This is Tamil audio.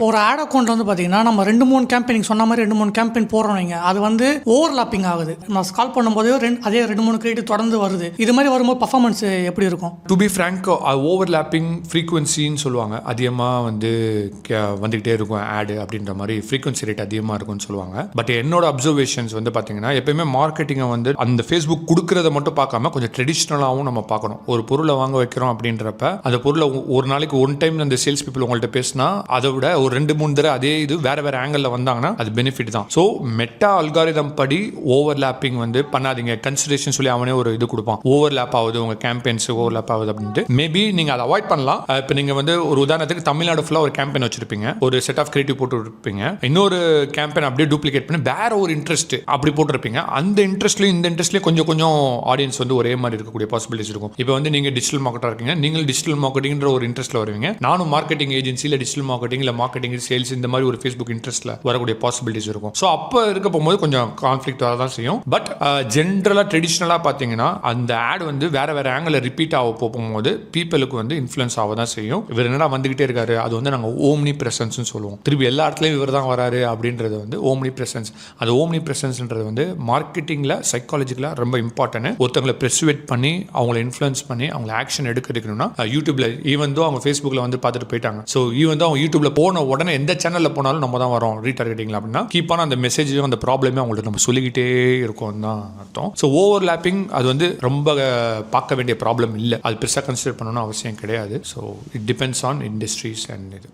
ஒரு ஆட் அக்கௌண்ட் வந்து பார்த்தீங்கன்னா நம்ம 2-3 கேம்பெயின் சொன்ன மாதிரி 2-3 கேம்பெயின் போடுறோம் வைங்க, அது வந்து ஓவர்லாப்பிங் ஆகுது. நான் ஸ்கால் பண்ணும்போதே அதே 2-3 கிரெடிட் தொடர்ந்து வருது. இது மாதிரி வரும்போது பர்ஃபார்மன்ஸ் எப்படி இருக்கும்? டு பி ஃப்ரேங்க், ஓவர்லாப்பிங் ஃப்ரீக்வன்சின்னு சொல்லுவாங்க. அதிகமாக வந்துக்கிட்டே இருக்கும் ஆடு அப்படின்ற மாதிரி ஃப்ரீக்வன்சி ரேட் அதிகமாக இருக்கும்னு சொல்லுவாங்க. பட் என்னோட அப்சர்வேஷன்ஸ் வந்து பார்த்தீங்கன்னா, எப்பயுமே மார்க்கெட்டிங்கை வந்து அந்த ஃபேஸ்புக் கொடுக்குறத மட்டும் பார்க்காம கொஞ்சம் ட்ரெடிஷ்னலாகவும் நம்ம பார்க்கணும். ஒரு பொருளை வாங்க வைக்கிறோம் அப்படின்றப்ப அந்த பொருளை ஒரு நாளைக்கு ஒன் டைம் அந்த சேல்ஸ் பீப்புள் உங்கள்கிட்ட பேசினா அதை விட ஒரு 2-3 தடவை அதே இது வேற ஆங்கிள் வந்தாங்கன்னா அது பெனிஃபிட் தான். ஸோ மெட்டா அல்காரிதம் படி ஓவர்லாப்பிங் வந்து பண்ணாதீங்க. கன்சிடரேஷன் சொல்லி அவனே ஒரு இது கொடுப்பான், ஓவர்லாப் ஆகுது உங்க கேம்பெயின்ஸ் ஓவர்லாப் ஆகுது அப்படின்ட்டு. மேபி நீங்க அதை அவாய்ட் பண்ணலாம். இப்போ நீங்க வந்து ஒரு உதாரணத்துக்கு தமிழ்நாடு ஃபுல்லா ஒரு கேம்பெயின் வச்சிருப்பீங்க, ஒரு செட் ஆஃப் கிரியேட்டிவ் போட்டு இருப்பீங்க, இன்னொரு கேம்பெயின் அப்படியே டூப்ளிகேட் பண்ணி வேற ஒரு இன்ட்ரெஸ்ட் அப்படி போட்டிருப்பீங்க. அந்த இன்ட்ரெஸ்ட்லயும் இந்த இன்ட்ரெஸ்ட்லயும் கொஞ்சம் கொஞ்சம் ஆடியன்ஸ் வந்து ஒரே மாதிரி இருக்கக்கூடிய பாசிபிலிட்டிஸ் இருக்கும். இப்போ வந்து நீங்க டிஜிட்டல் மார்க்கெட்டா இருக்கீங்க, நீங்கள் டிஜிட்டல் மார்க்கெட்டிங்ன்ற ஒரு இன்ட்ரெஸ்ட்ல வருவீங்க, நானும் மார்க்கெட்டிங் ஏஜென்சியில் டிஜிட்டல் மார்க்கெட்டிங் இல்லை மார்க்கெட்டிங் சேல்ஸ் இந்த மாதிரி ஒரு ஃபேஸ்புக் இன்ட்ரெஸ்ட்ல வரக்கூடிய பாசிபிலிட்டிஸ் இருக்கும். ஸோ அப்போ இருக்க போகும்போது கொஞ்சம் கான்ஃபிளிக்ட் வரதான் செய்யும். பட் ஜென்ரலாக ட்ரெடிஷ்னலாக பார்த்தீங்கன்னா அந்த ஆட் வந்து வேற ஆங்கிள் ரிப்பீட் ஆக போகும்போது பீப்புளுக்கு வந்து இன்ஃப்ளூயன்ஸ் ஆக தான் செய்யும். இவர் என்னடா வந்துகிட்டே இருக்காரு, அது வந்து நாங்கள் ஓம்னி பிரசன்ஸ் சொல்லுவோம். திருப்பி எல்லா இடத்துலையும் இவர் தான் வராரு அப்படின்றது வந்து ஓம்னி பிரசன்ஸ். அது ஓம்னி பிரசன்ஸ்ன்றது வந்து மார்க்கெட்டிங்கில் சைக்காலஜிக்கலாக ரொம்ப இம்பார்ட்டன்ட். ஒருத்தவங்களை பெர்சுவேட் பண்ணி அவங்களை இன்ஃப்ளூயன்ஸ் பண்ணி அவங்களை ஆக்ஷன் எடுக்கணும்னா யூடியூப்ல ஈவன் தான் அவங்க ஃபேஸ்புக்கில் வந்து பார்த்துட்டு போயிட்டாங்க. ஸோ ஈவன் தான் அவங்க யூடியூப்ல போன உடனே எந்த சேனலில் போனாலும் நம்ம தான் வரோம் ரீடார்கெட்டிங்ல அப்படின்னா கீப்பான அந்த மெசேஜையும் அந்த ப்ராப்ளமே அவங்களுக்கு நம்ம சொல்லிக்கிட்டே இருக்கோம் தான் அர்த்தம். ஸோ ஓவர்லாப்பிங் அது வந்து ரொம்ப பார்க்க வேண்டிய ப்ராப்ளம் இல்லை, அது பெருசாக கன்சிடர் பண்ணணும்னு அவசியம் கிடையாது. So it depends on industries and இது.